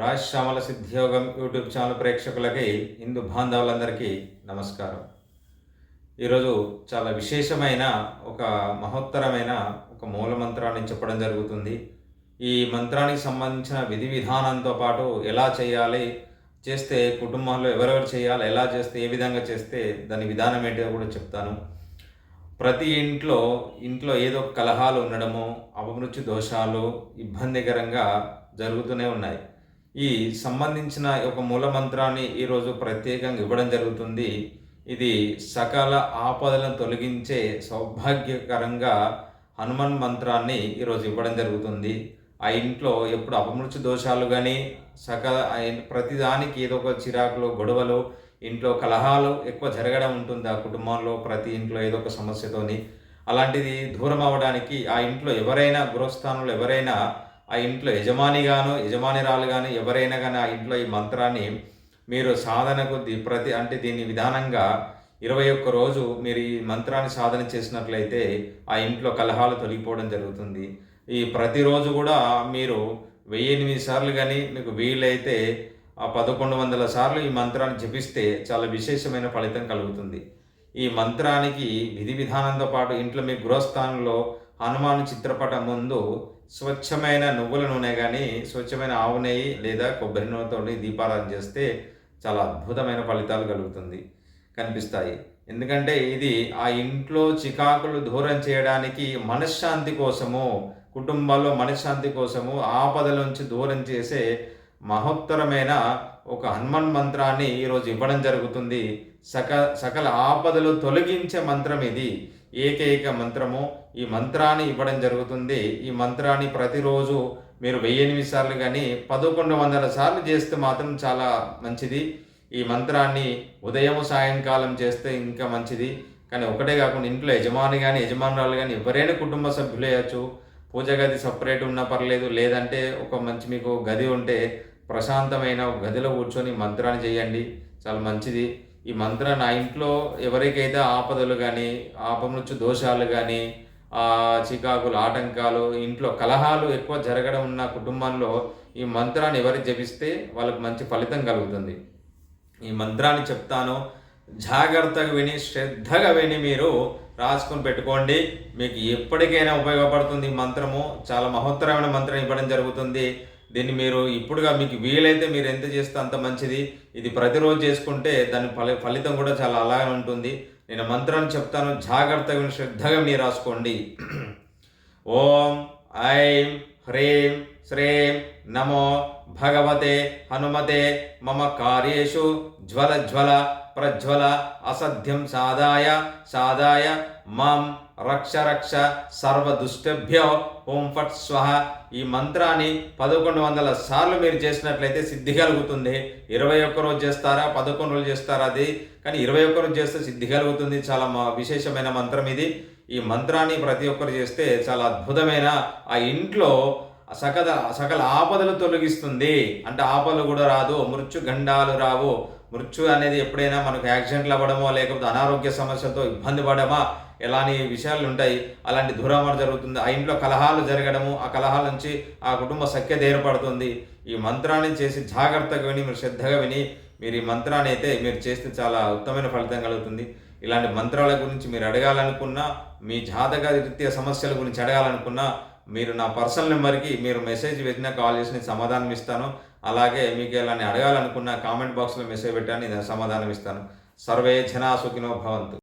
Rajashyamala సిద్ధియోగం YouTube channel ప్రేక్షకులకి హిందూ బాంధవులందరికీ నమస్కారం. ఈరోజు చాలా విశేషమైన ఒక మహోత్తరమైన ఒక మూల మంత్రాన్ని చెప్పడం జరుగుతుంది. ఈ మంత్రానికి సంబంధించిన విధి విధానంతో పాటు ఎలా చేయాలి, చేస్తే కుటుంబంలో ఎవరెవరు చేయాలి, ఎలా చేస్తే ఏ విధంగా చేస్తే దాని విధానం ఏంటో కూడా చెప్తాను. ప్రతి ఇంట్లో ఏదో కలహాలు ఉండడము, అపమృత్యు దోషాలు ఇబ్బందికరంగా జరుగుతూనే ఉన్నాయి. ఈ సంబంధించిన ఒక మూల మంత్రాన్ని ఈరోజు ప్రత్యేకంగా ఇవ్వడం జరుగుతుంది. ఇది సకల ఆపదలను తొలగించే సౌభాగ్యకరంగా హనుమాన్ మంత్రాన్ని ఈరోజు ఇవ్వడం జరుగుతుంది. ఆ ఇంట్లో ఎప్పుడు అపమృత్యు దోషాలు కానీ ప్రతిదానికి ఏదో ఒక చిరాకులు, గొడవలు, ఇంట్లో కలహాలు ఎక్కువ జరగడం ఉంటుంది. ఆ కుటుంబంలో ప్రతి ఇంట్లో ఏదో ఒక సమస్యతోని అలాంటిది దూరం అవ్వడానికి ఆ ఇంట్లో ఎవరైనా గృహస్థానంలో ఎవరైనా ఆ ఇంట్లో యజమానిరాలు కానీ ఎవరైనా కానీ ఆ ఇంట్లో ఈ మంత్రాన్ని మీరు సాధనకు దీన్ని విధానంగా 21 రోజు మీరు ఈ మంత్రాన్ని సాధన చేసినట్లయితే ఆ ఇంట్లో కలహాలు తొలగిపోవడం జరుగుతుంది. ఈ ప్రతిరోజు కూడా మీరు 1008 సార్లు కానీ మీకు వీలైతే 1100 సార్లు ఈ మంత్రాన్ని జపిస్తే చాలా విశేషమైన ఫలితం కలుగుతుంది. ఈ మంత్రానికి విధి విధానంతో పాటు ఇంట్లో మీ గృహస్థానంలో హనుమాన్ చిత్రపటం ముందు స్వచ్ఛమైన నువ్వుల నూనె కానీ స్వచ్ఛమైన ఆవు నెయ్యి లేదా కొబ్బరి నూనెతో దీపారాధన చేస్తే చాలా అద్భుతమైన ఫలితాలు కనిపిస్తాయి. ఎందుకంటే ఇది ఆ ఇంట్లో చికాకులు దూరం చేయడానికి, మనశ్శాంతి కోసము, కుటుంబాల్లో మనశ్శాంతి కోసము, ఆపదల నుంచి దూరం చేసే మహోత్తరమైన ఒక హనుమాన్ మంత్రాన్ని ఈరోజు ఇవ్వడం జరుగుతుంది. సకల ఆపదలు తొలగించే మంత్రం ఇది. ఏకైక మంత్రము. ఈ మంత్రాన్ని ఇవ్వడం జరుగుతుంది. ఈ మంత్రాన్ని ప్రతిరోజు మీరు 1008 సార్లు కానీ 1100 సార్లు చేస్తే మాత్రం చాలా మంచిది. ఈ మంత్రాన్ని ఉదయం సాయంకాలం చేస్తే ఇంకా మంచిది. కానీ ఒకటే కాకుండా ఇంట్లో యజమాని కానీ యజమానురాలు కానీ ఎవరైనా కుటుంబ సభ్యులు వేయచ్చు. పూజ గది సపరేట్ ఉన్నా పర్లేదు, లేదంటే ఒక మీకు గది ఉంటే ప్రశాంతమైన ఒక గదిలో కూర్చొని మంత్రాన్ని చేయండి, చాలా మంచిది. ఈ మంత్రాన్ని ఆ ఇంట్లో ఎవరికైతే ఆపదలు కానీ అపమృత్యు దోషాలు కానీ చికాకులు, ఆటంకాలు, ఇంట్లో కలహాలు ఎక్కువ జరగడం ఉన్న కుటుంబంలో ఈ మంత్రాన్ని ఎవరు జపిస్తే వాళ్ళకు మంచి ఫలితం కలుగుతుంది. ఈ మంత్రాన్ని చెప్తాను, జాగ్రత్తగా విని శ్రద్ధగా విని మీరు రాసుకొని పెట్టుకోండి. మీకు ఎప్పటికైనా ఉపయోగపడుతుంది. ఈ మంత్రము చాలా మహోత్తరమైన మంత్రం ఇవ్వడం జరుగుతుంది. దీన్ని మీరు ఇప్పుడుగా మీకు వీలైతే మీరు ఎంత చేస్తే అంత మంచిది. ఇది ప్రతిరోజు చేసుకుంటే దాని ఫలితం కూడా చాలా అలాగే ఉంటుంది. నేను మంత్రాన్ని చెప్తాను, జాగ్రత్తగా శ్రద్ధగా మీరు రాసుకోండి. ఓం ఐం హ్రీం శ్రీం నమో భగవతే హనుమతే మమ కార్యేషు జ్వల ప్రజ్వల అసధ్యం సాదాయ మాం రక్ష సర్వదుష్టభ్యో ఓం ఫట్ స్వహ. ఈ మంత్రాన్ని 1100 సార్లు మీరు చేసినట్లయితే సిద్ధి కలుగుతుంది. 21 రోజు చేస్తారా, 11 రోజులు చేస్తారా, అది కానీ 21 రోజు చేస్తే సిద్ధి కలుగుతుంది. చాలా విశేషమైన మంత్రం ఇది. ఈ మంత్రాన్ని ప్రతి ఒక్కరు చేస్తే చాలా అద్భుతమైన ఆ ఇంట్లో సకల ఆపదలు తొలగిస్తుంది. అంటే ఆపదలు కూడా రాదు, మృత్యుగండాలు రావు. మృత్యు అనేది ఎప్పుడైనా మనకు యాక్సిడెంట్లు అవ్వడమో లేకపోతే అనారోగ్య సమస్యలతో ఇబ్బంది పడమా ఎలాంటి విషయాలు ఉంటాయి, అలాంటి దూరామణ జరుగుతుంది. ఆ ఇంట్లో కలహాలు జరగడము, ఆ కలహాల నుంచి ఆ కుటుంబ సఖ్యత ఏర్పడుతుంది. ఈ మంత్రాన్ని చేసి జాగ్రత్తగా విని మీరు శ్రద్ధగా విని మీరు ఈ మంత్రాన్ని అయితే మీరు చేస్తే చాలా ఉత్తమమైన ఫలితం కలుగుతుంది. ఇలాంటి మంత్రాల గురించి మీరు అడగాలనుకున్నా, మీ జాతక రీత్యా సమస్యల గురించి అడగాలనుకున్నా మీరు నా పర్సనల్ నెంబర్కి మీరు మెసేజ్ పెట్టినా కాల్ చేసి నేను సమాధానం ఇస్తాను. అలాగే మీకు ఇలాంటి అడగాలనుకున్న కామెంట్ బాక్స్లో మెసేజ్ పెట్టాను, నేను సమాధానం ఇస్తాను. సర్వే జనా సుఖినో భవంతు.